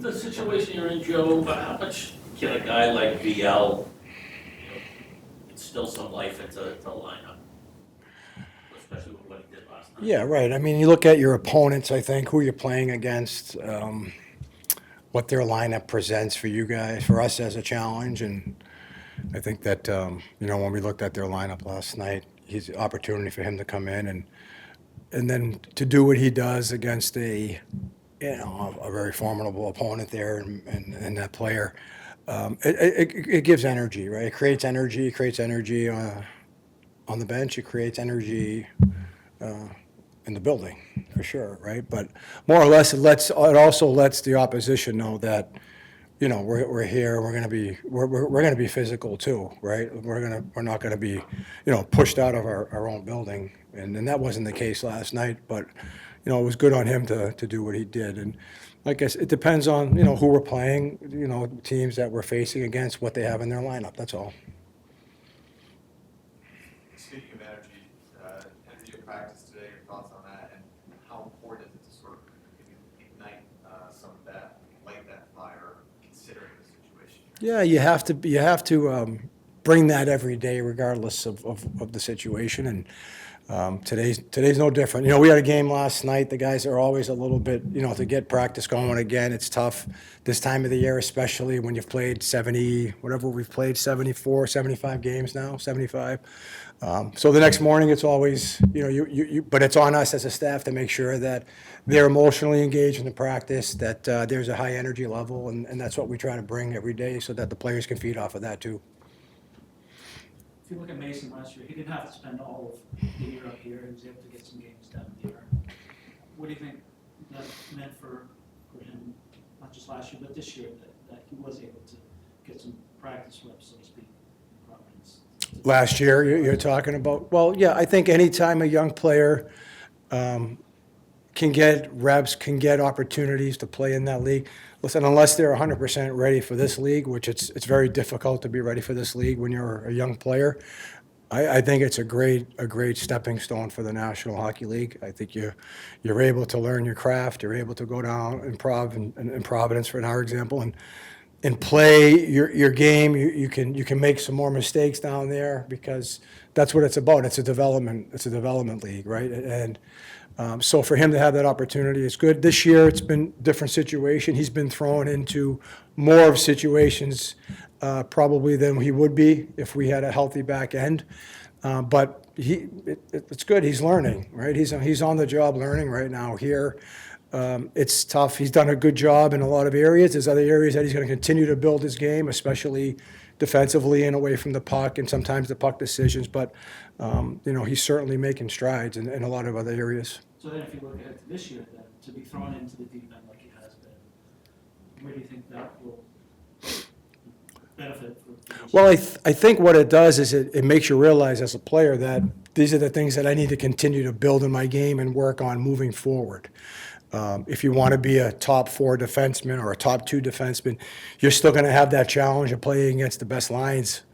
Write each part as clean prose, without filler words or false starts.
With the situation you're in, Joe, how much can a guy like VL instill some life into the lineup, especially with what he did last night? Yeah, right. I mean, you look at your opponents, I think, who you're playing against, what their lineup presents for you guys, for us as a challenge. And I think that, when we looked at their lineup last night, he's an opportunity for him to come in and then to do what he does against a very formidable opponent there and that player. It gives energy, right? It creates energy on the bench. It creates energy in the building, for sure, right? But more or less, it also lets the opposition know that, we're here. We're gonna be physical too, right? We're not gonna be, pushed out of our own building, and that wasn't the case last night. But it was good on him to do what he did. And I guess it depends on who we're playing, teams that we're facing against, what they have in their lineup. That's all. Speaking of energy of practice today, your thoughts on that, and how important is it to sort of ignite some of that, light that fire, considering the situation? Yeah, you have to bring that every day, regardless of the situation. And today's no different. We had a game last night. The guys are always a little bit, to get practice going again. It's tough this time of the year, especially when you've played 70, whatever we've played, 74, 75 games now, 75. So the next morning, it's always, but it's on us as a staff to make sure that they're emotionally engaged in the practice, that there's a high energy level, and that's what we try to bring every day so that the players can feed off of that too. If you look at Mason last year, he didn't have to spend all of the year up here. He was able to get some games down here. What do you think that meant for him, not just last year, but this year, that he was able to get some practice reps, so to speak, in Providence? Last year, you're talking about? Well, yeah, I think anytime a young player can get reps, can get opportunities to play in that league. Listen, unless they're 100% ready for this league, which it's very difficult to be ready for this league when you're a young player, I think it's a great stepping stone for the National Hockey League. I think you're able to learn your craft. You're able to go down in Providence, for our example, and play your game. You can make some more mistakes down there because that's what it's about. It's a development league, right? And so for him to have that opportunity is good. This year it's been a different situation. He's been thrown into more of situations probably than he would be if we had a healthy back end. But it's good. He's learning, right? He's on the job learning right now here. It's tough. He's done a good job in a lot of areas. There's other areas that he's going to continue to build his game, especially defensively and away from the puck and sometimes the puck decisions. But, he's certainly making strides in a lot of other areas. So then if you look ahead to this year, then, to be thrown into the deep end like he has been, where do you think that will benefit for Well, I think what it does is it makes you realize as a player that these are the things that I need to continue to build in my game and work on moving forward. If you want to be a top 4 defenseman or a top 2 defenseman, you're still going to have that challenge of playing against the best lines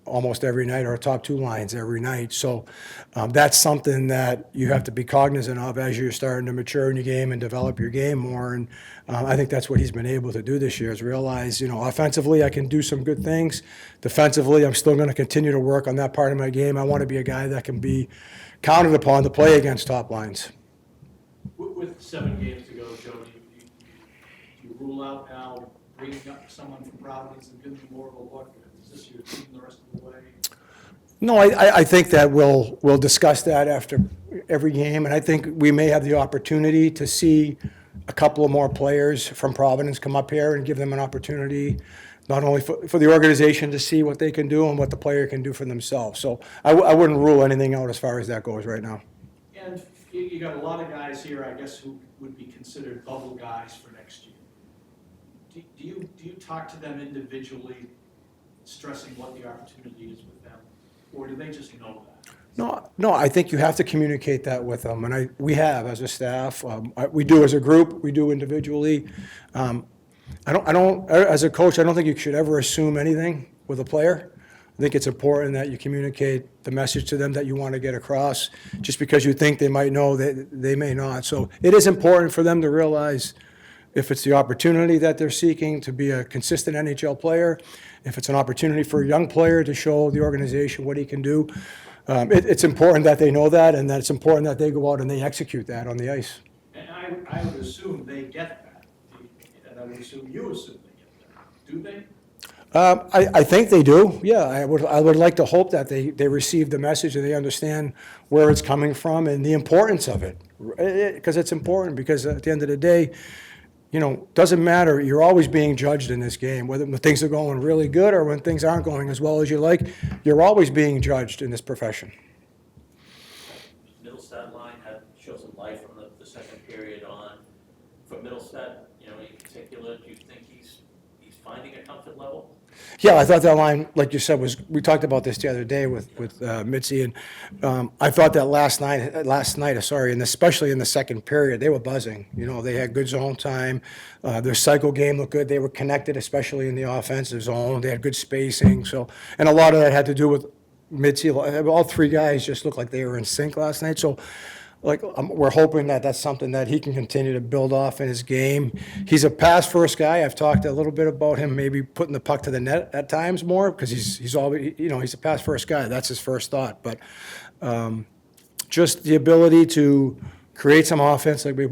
almost every night, or top 2 lines every night. So that's something that you have to be cognizant of as you're starting to mature in your game and develop your game more. And I think that's what he's been able to do this year, is realize, offensively I can do some good things. Defensively, I'm still going to continue to work on that part of my game. I want to be a guy that can be counted upon to play against top lines. With 7 games to go, Joe, do you rule out now bringing up someone from Providence and giving them more of a look? Is this your team the rest of the way? No, I think that we'll discuss that after every game, and I think we may have the opportunity to see a couple of more players from Providence come up here and give them an opportunity, not only for the organization to see what they can do and what the player can do for themselves. So I wouldn't rule anything out as far as that goes right now. And you got a lot of guys here, I guess, who would be considered bubble guys for next year. Do you talk to them individually, stressing what the opportunity is with them, or do they just know that? No, I think you have to communicate that with them, and we have as a staff. We do as a group, we do individually. I don't. As a coach, I don't think you should ever assume anything with a player. I think it's important that you communicate the message to them that you want to get across. Just because you think they might know, they may not. So it is important for them to realize if it's the opportunity that they're seeking to be a consistent NHL player, if it's an opportunity for a young player to show the organization what he can do, it's important that they know that, and that it's important that they go out and they execute that on the ice. And I would assume they get that, and I would assume you assume they get that. Do they? I think they do, yeah. I would like to hope that they receive the message and they understand where it's coming from and the importance of it. Because it's important, because at the end of the day, you know, doesn't matter, you're always being judged in this game, whether when things are going really good or when things aren't going as well as you like, you're always being judged in this profession. Middlestad line showed some life from the second period on. For Middlestad, you know, in particular, do you think he's finding a comfort level? Yeah, I thought that line, like you said, we talked about this the other day with Mitzi, and I thought that last night, and especially in the second period, they were buzzing. You know, they had good zone time. Their cycle game looked good. They were connected, especially in the offensive zone. They had good spacing. So, and a lot of that had to do with Mitzi. All three guys just looked like they were in sync last night. So, we're hoping that that's something that he can continue to build off in his game. He's a pass-first guy. I've talked a little bit about him maybe putting the puck to the net at times more, because he's always, you know, he's a pass-first guy. That's his first thought. But just the ability to create some offense. Like you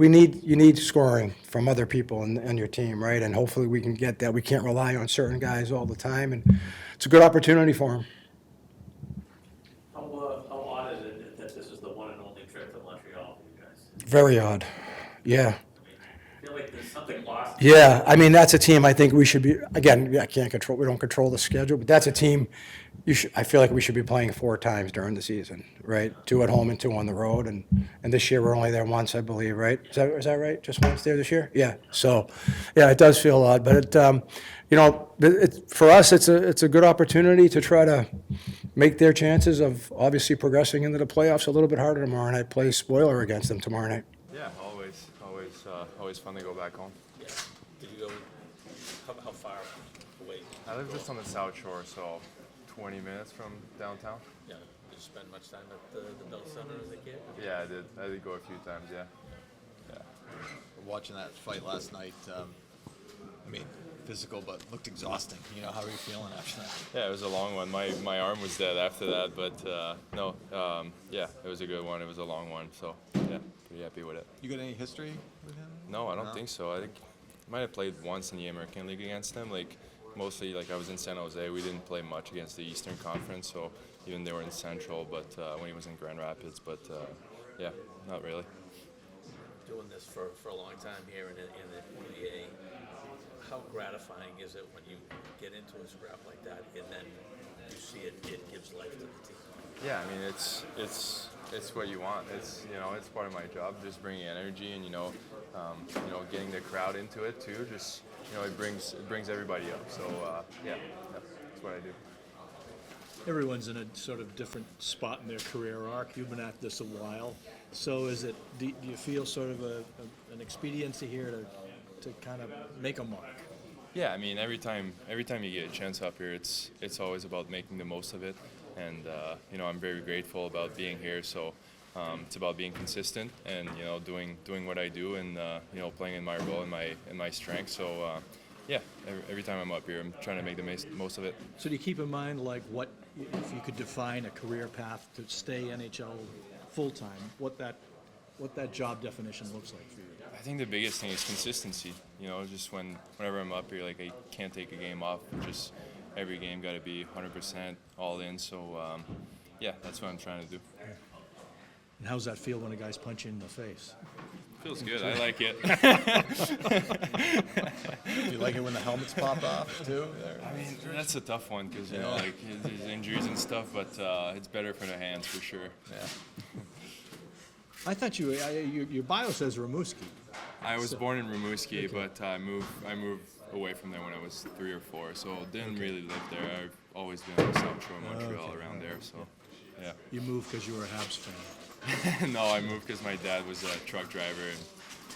need scoring from other people in your team, right? And hopefully we can get that. We can't rely on certain guys all the time, and it's a good opportunity for him. How odd is it that this is the one and only trip to Montreal for you guys? Very odd. Yeah. I mean, I feel like there's something lost. Yeah, I mean, that's a team I think we should be, again, we don't control the schedule, but that's a team I feel like we should be playing 4 times during the season, right? 2 at home and 2 on the road, and this year we're only there once, I believe, right? Is that right? Just once there this year? Yeah, so, yeah, it does feel odd, but you know, for us, it's a good opportunity to try to make their chances of obviously progressing into the playoffs a little bit harder tomorrow night, play spoiler against them tomorrow night. Yeah, always fun to go back home. Yeah. Did you go, how far away? I live just on the South Shore, so 20 minutes from downtown. Yeah. Did you spend much time at the Bell Center as a kid? Yeah, I did go a few times, yeah. Watching that fight last night, I mean, physical, but looked exhausting. You know, how are you feeling after that? Yeah, it was a long one. My arm was dead after that, but yeah, it was a good one. It was a long one, so yeah, pretty happy with it. You got any history with him? No, I don't think so. I think I might have played once in the American League against him. Like mostly, like I was in San Jose. We didn't play much against the Eastern Conference, so even they were in Central. But when he was in Grand Rapids, but yeah, not really. Doing this for a long time here in the WIA, how gratifying is it when you get into a scrap like that and then you see it gives life to the team? Yeah, I mean it's what you want. It's it's part of my job, just bringing energy and getting the crowd into it too. Just it brings everybody up. So yeah, that's what I do. Everyone's in a sort of different spot in their career arc. You've been at this a while. So do you feel sort of an expediency here to kind of make a mark? Yeah, I mean every time you get a chance up here, it's always about making the most of it, and I'm very grateful about being here. So it's about being consistent and doing what I do and playing in my role and my strength. So yeah, every time I'm up here, I'm trying to make the most of it. So do you keep in mind like what if you could define a career path to stay NHL full time? What that job definition looks like for you? I think the biggest thing is consistency. Just whenever I'm up here, like I can't take a game off. Just every game got to be 100% all in. So yeah, that's what I'm trying to do. And how's that feel when a guy's punch you in the face? Feels good. I like it. Do you like it when the helmets pop off too? I mean, that's a tough one because like his injuries and stuff, but it's better for the hands for sure. Yeah. I thought your bio says Rimouski. I was born in Rimouski, but I moved away from there when I was 3 or 4, so didn't really live there. I've always been on the South Shore, Montreal, around there. So yeah. You moved because you were a Habs fan. No, I moved because my dad was a truck driver and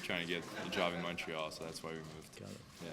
trying to get a job in Montreal, so that's why we moved. Got it. Yeah.